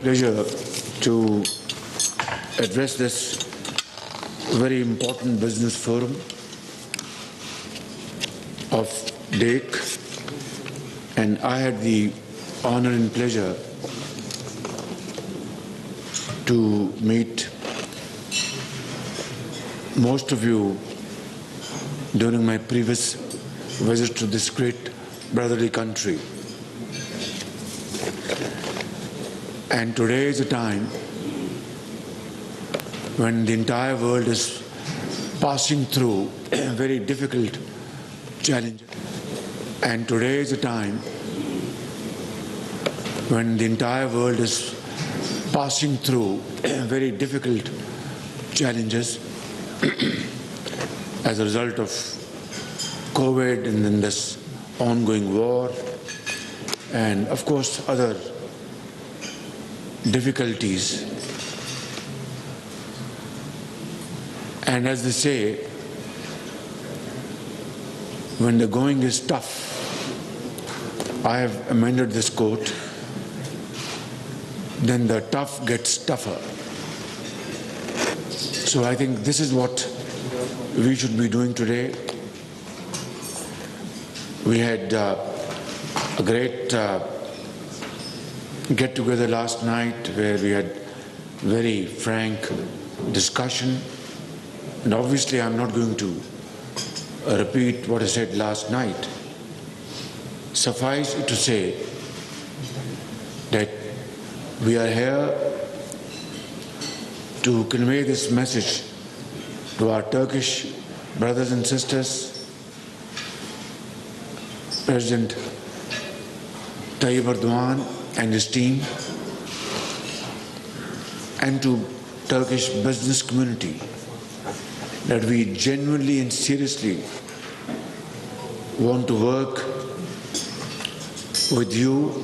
pleasure to address this very important business forum of DAKE, and I had the honor and pleasure to meet most of you during my previous visit to this great brotherly country. And today is a time when the entire world is passing through very difficult challenges. And today is a time when the entire world is passing through very difficult challenges as a result of COVID and then this ongoing war and of course other difficulties. And as they say, when the going is tough, I have amended this quote, then the tough gets tougher. So I think this is what we should be doing today. We had a great get-together last night where we had very frank discussion. And obviously I'm not going to repeat what I said last night. Suffice it to say that we are here to convey this message to our Turkish brothers and sisters. President Tayyip Erdogan and his team, and to Turkish business community, that we genuinely and seriously want to work with you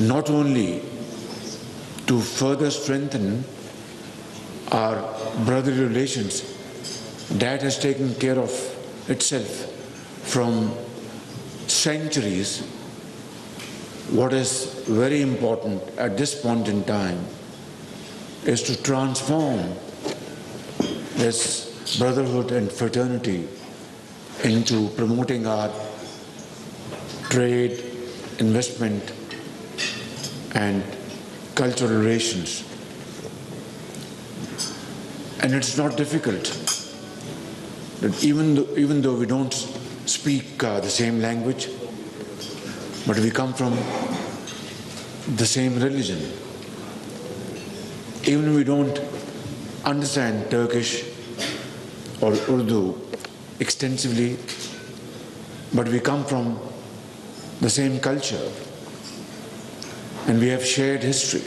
not only to further strengthen our brotherly relations that has taken care of itself from centuries. What is very important at this point in time is to transform this brotherhood and fraternity into promoting our trade, investment, and cultural relations. And it's not difficult. That even though we don't speak the same language, but we come from the same religion. Even if we don't understand Turkish or Urdu extensively, but we come from the same culture and we have shared history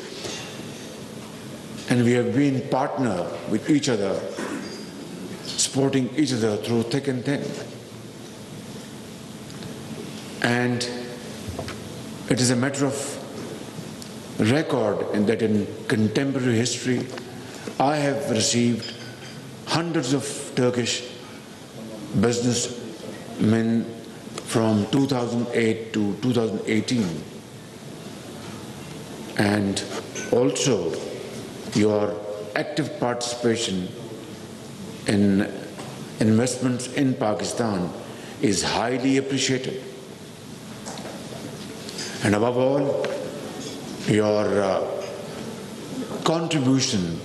and we have been partner with each other, supporting each other through thick and thin. And it is a matter of record in that in contemporary history, I have received hundreds of Turkish businessmen from 2008 to 2018. And also your active participation in investments in Pakistan is highly appreciated. And above all, your contribution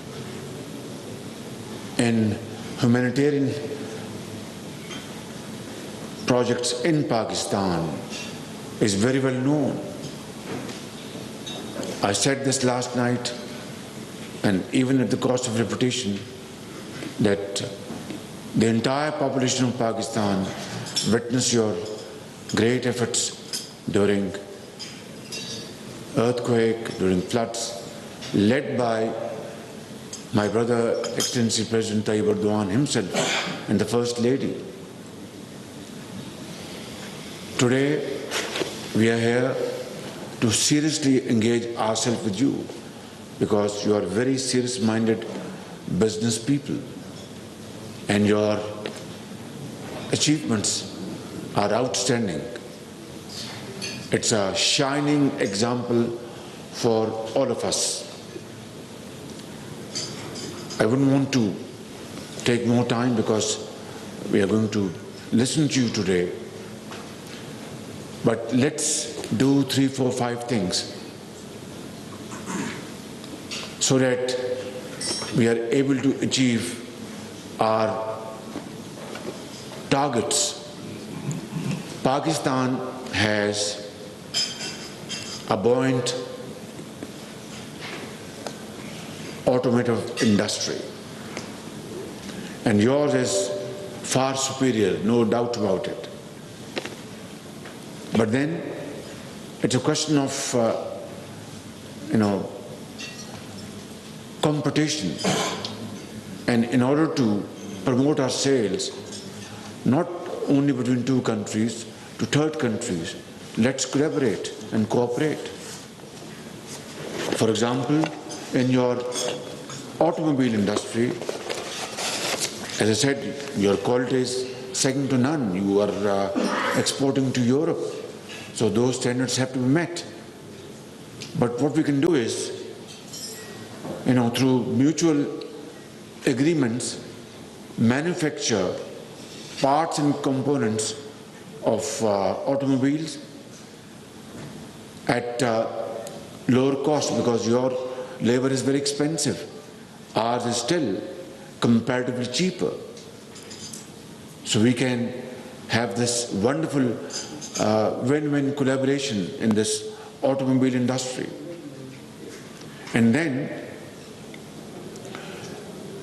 in humanitarian projects in Pakistan is very well known. I said this last night, and even at the cost of repetition, that the entire population of Pakistan witnessed your great efforts during earthquake, during floods, led by my brother, Excellency President Tayyip Erdogan himself and the First Lady. Today, we are here to seriously engage ourselves with you because you are very serious-minded business people and your achievements are outstanding. It's a shining example for all of us. I wouldn't want to take more time because we are going to listen to you today. But let's do 3, 4, 5 things so that we are able to achieve our targets. Pakistan has a buoyant automotive industry, and yours is far superior, no doubt about it. But then it's a question of competition, and in order to promote our sales, not only between 2 countries to third countries, let's collaborate and cooperate. For example, in your automobile industry, as I said, your quality is second to none. You are exporting to Europe, so those standards have to be met. But what we can do is, through mutual agreements, manufacture parts and components of automobiles at lower cost, because your labor is very expensive. Ours is still comparatively cheaper. So we can have this wonderful win-win collaboration in this automobile industry. And then,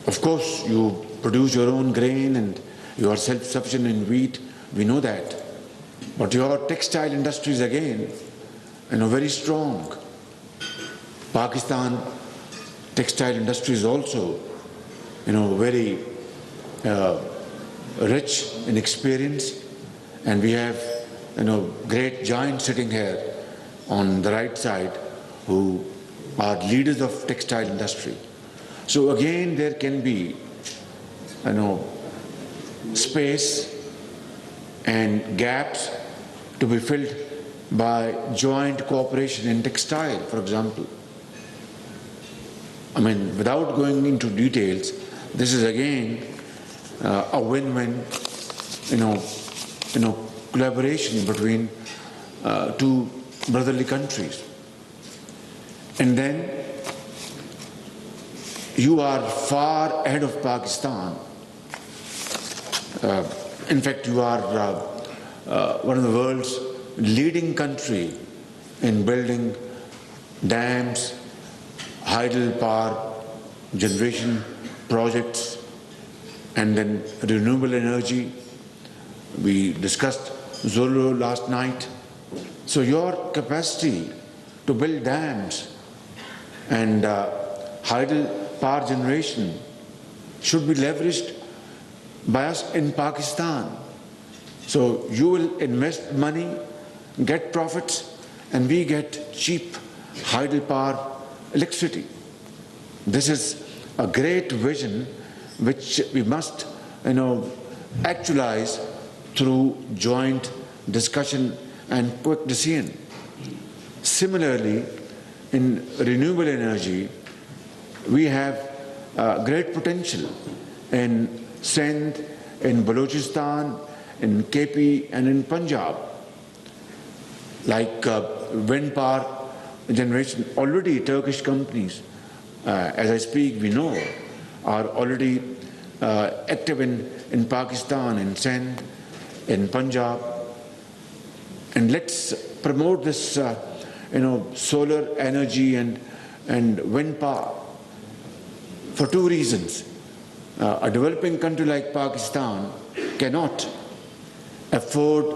of course, you produce your own grain and you are self-sufficient in wheat, we know that. But your textile industry is again, very strong. Pakistan textile industry is also, very rich in experience, and we have, great giants sitting here on the right side who are leaders of textile industry. So again, there can be, space and gaps to be filled by joint cooperation in textile, for example. Without going into details, this is again a win-win, collaboration between 2 brotherly countries. And then you are far ahead of Pakistan. In fact, you are one of the world's leading country in building dams, hydel power generation projects, and then renewable energy. We discussed Zolo last night. So your capacity to build dams and hydel power generation should be leveraged by us in Pakistan. So you will invest money, get profits, and we get cheap hydel power electricity. This is a great vision which we must, actualize through joint discussion and quick decision. Similarly, in renewable energy, we have great potential in Sindh, in Balochistan, in KP, and in Punjab. Like wind power generation, already Turkish companies, as I speak, we know, are already active in Pakistan, in Sindh, in Punjab. And let's promote this, solar energy and wind power for 2 reasons. A developing country like Pakistan cannot afford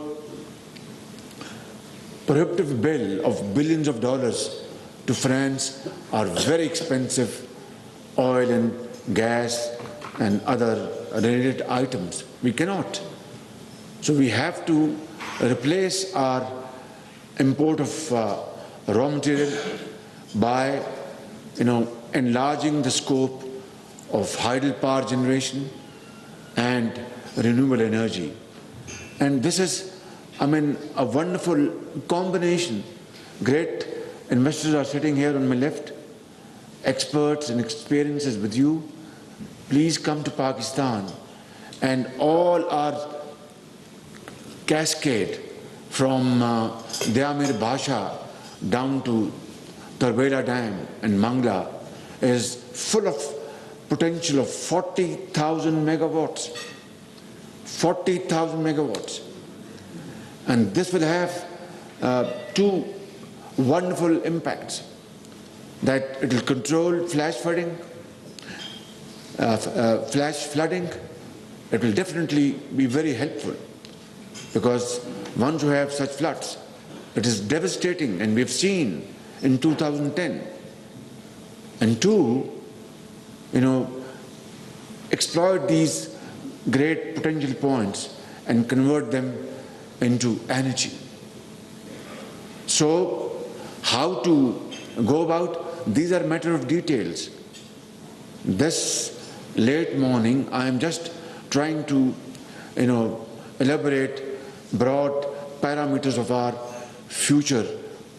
prohibitive bill of billions of dollars to finance our very expensive oil and gas and other related items. We cannot. So we have to replace our import of raw material by, enlarging the scope of hydel power generation and renewable energy. And this is, a wonderful combination, great investors are sitting here on my left, experts and experiences with you. Please come to Pakistan, and all our cascade from Dayamir Bhasha down to Tarbela Dam and Mangla is full of potential of 40,000 megawatts. 40,000 megawatts. And this will have two wonderful impacts. That it will control flash flooding. It will definitely be very helpful, because once you have such floods, it is devastating, and we've seen in 2010. And two, exploit these great potential points and convert them into energy. So, how to go about? These are matter of details. This late morning, I am just trying to, elaborate broad parameters of our future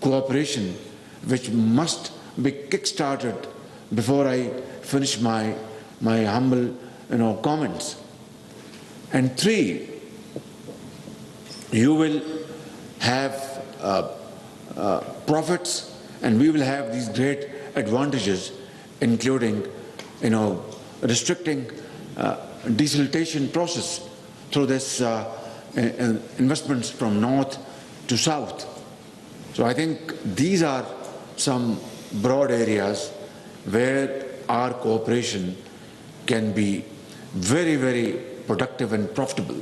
cooperation, which must be kick-started before I finish my humble, comments. And three, you will have profits, and we will have these great advantages, including, restricting desiltation process through this investments from north to south. So I think these are some broad areas where our cooperation can be very, very productive and profitable.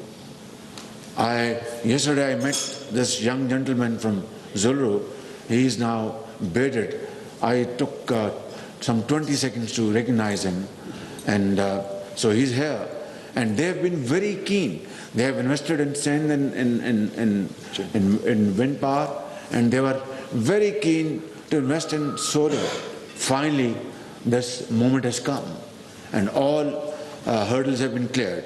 Yesterday I met this young gentleman from Zulu. He is now bearded. I took some 20 seconds to recognize him, and so he's here. And they have been very keen. They have invested in sand and in wind power, and they were very keen to invest in solar. Finally, this moment has come, and all hurdles have been cleared.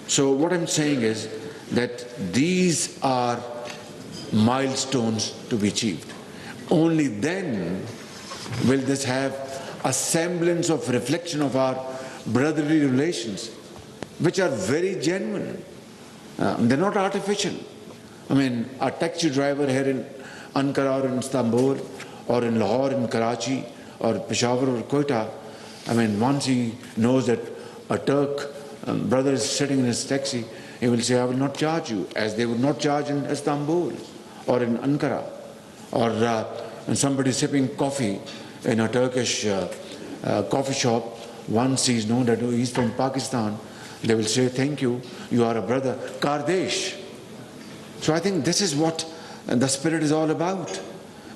So what I'm saying is that these are milestones to be achieved. Only then will this have a semblance of reflection of our brotherly relations, which are very genuine. They're not artificial. I mean, a taxi driver here in Ankara or in Istanbul or in Lahore, in Karachi or Peshawar or Quetta, I mean, once he knows that a Turk brother is sitting in his taxi, he will say, I will not charge you, as they would not charge in Istanbul or in Ankara. Or when somebody is sipping coffee in a Turkish coffee shop, once he's known that he's from Pakistan, they will say, thank you, you are a brother, Kardesh. So I think this is what the spirit is all about.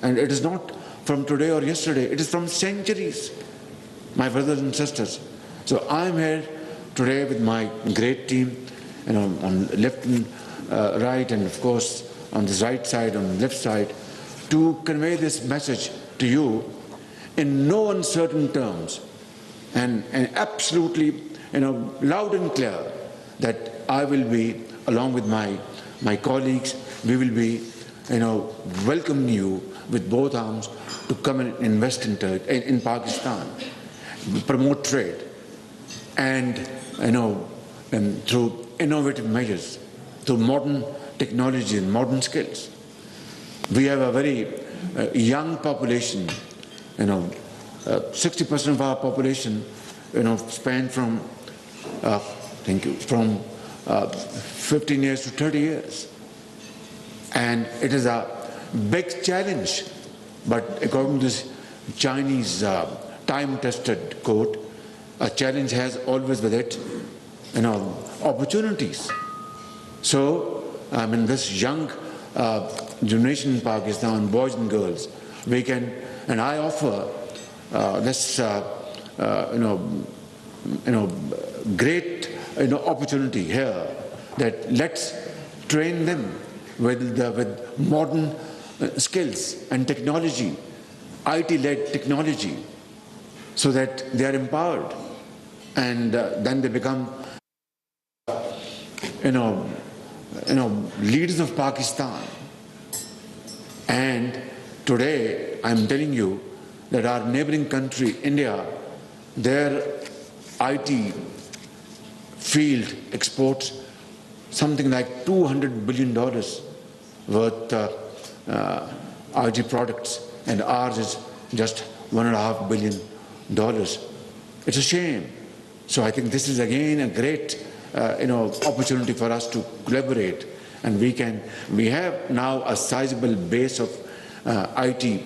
And it is not from today or yesterday, it is from centuries, my brothers and sisters. So I'm here today with my great team, on left and right, and of course on this right side, on the left side, to convey this message to you in no uncertain terms, and absolutely, loud and clear, that I will be, along with my colleagues, we will be, welcoming you with both arms to come and invest in Pakistan, promote trade, and through innovative measures, through modern technology and modern skills. We have a very young population. 60% of our population, span from, from 15 years to 30 years. And it is a big challenge, but according to this Chinese time-tested quote, a challenge has always with it, opportunities. So, this young generation in Pakistan, boys and girls, we can, and I offer this, great, opportunity here, that let's train them with modern skills and technology, IT-led technology, so that they are empowered, and then they become, leaders of Pakistan. And today, Today, I'm telling you that our neighboring country, India, their IT field exports something like $200 billion worth IT products, and ours is just $1.5 billion. It's a shame. So I think this is again a great opportunity for us to collaborate, and we have now a sizable base of IT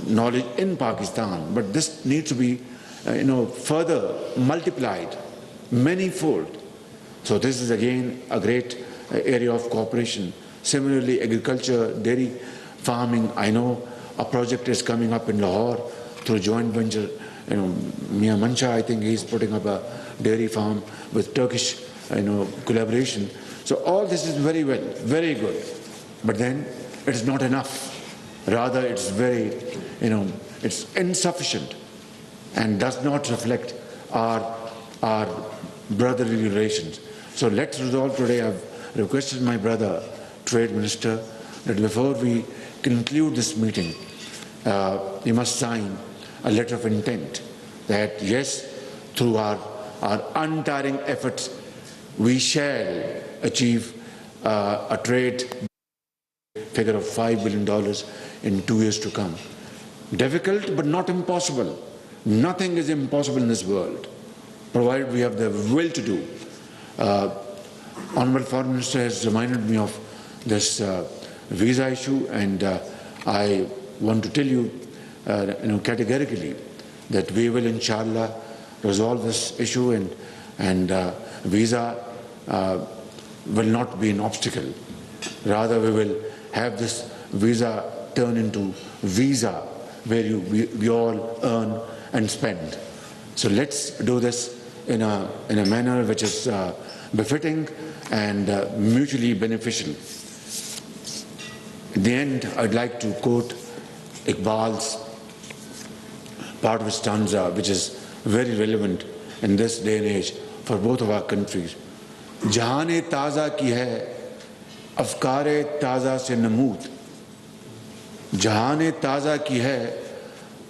knowledge in Pakistan, but this needs to be further multiplied many-fold. So this is again a great area of cooperation. Similarly, agriculture, dairy farming, I know a project is coming up in Lahore through joint venture. Mia Mancha, I think he's putting up a dairy farm with Turkish collaboration. So all this is very well, very good. But then it is not enough. Rather, it's very, it's insufficient and does not reflect our brotherly relations. So let's resolve today. I've requested my brother, Trade Minister, that before we conclude this meeting, he must sign a letter of intent that yes, through our untiring efforts, we shall achieve a trade figure of $5 billion in 2 years to come. Difficult, but not impossible. Nothing is impossible in this world, provided we have the will to do. Honorable Foreign Minister has reminded me of this visa issue, and I want to tell you, categorically that we will, inshallah, resolve this issue, and visa will not be an obstacle. Rather, we will have this visa turn into visa where we all earn and spend. So let's do this in a manner which is befitting and mutually beneficial. At the end, I'd like to quote Iqbal's part of his stanza, which is very relevant in this day and age for both of our countries. Jahan-e taza ki hai, afkar-e taza se namood. Jahan-e taza ki hai,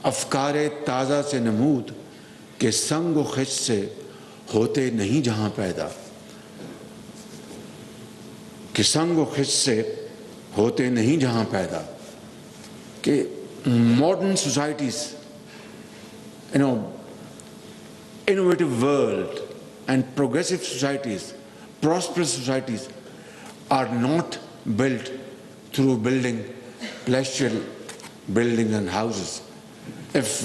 afkar-e taza se namood, ke sang o khich se hote nahi jahan paida. Ke sang o khich se hote nahi jahan paida. Ke modern societies, innovative world and progressive societies, prosperous societies are not built through building palatial buildings and houses. If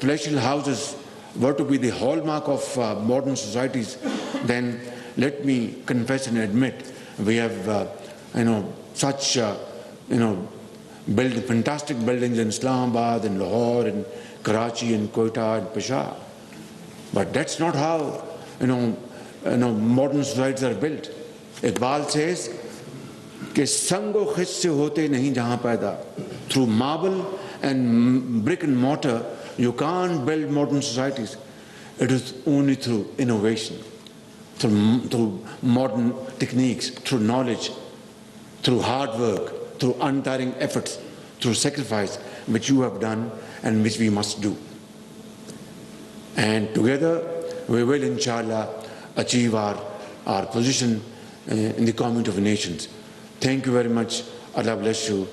palatial houses were to be the hallmark of modern societies, then let me confess and admit we have such build fantastic buildings in Islamabad, in Lahore, in Karachi, in Quetta, and Peshawar. But that's not how modern societies are built. Iqbal says, "Ke sango khich se hote nahi jahan paida." Through marble and brick and mortar, you can't build modern societies. It is only through innovation, through modern techniques, through knowledge, through hard work, through untiring efforts, through sacrifice, which you have done and which we must do. And together we will, inshallah, achieve our position in the community of nations. Thank you very much. Allah bless you.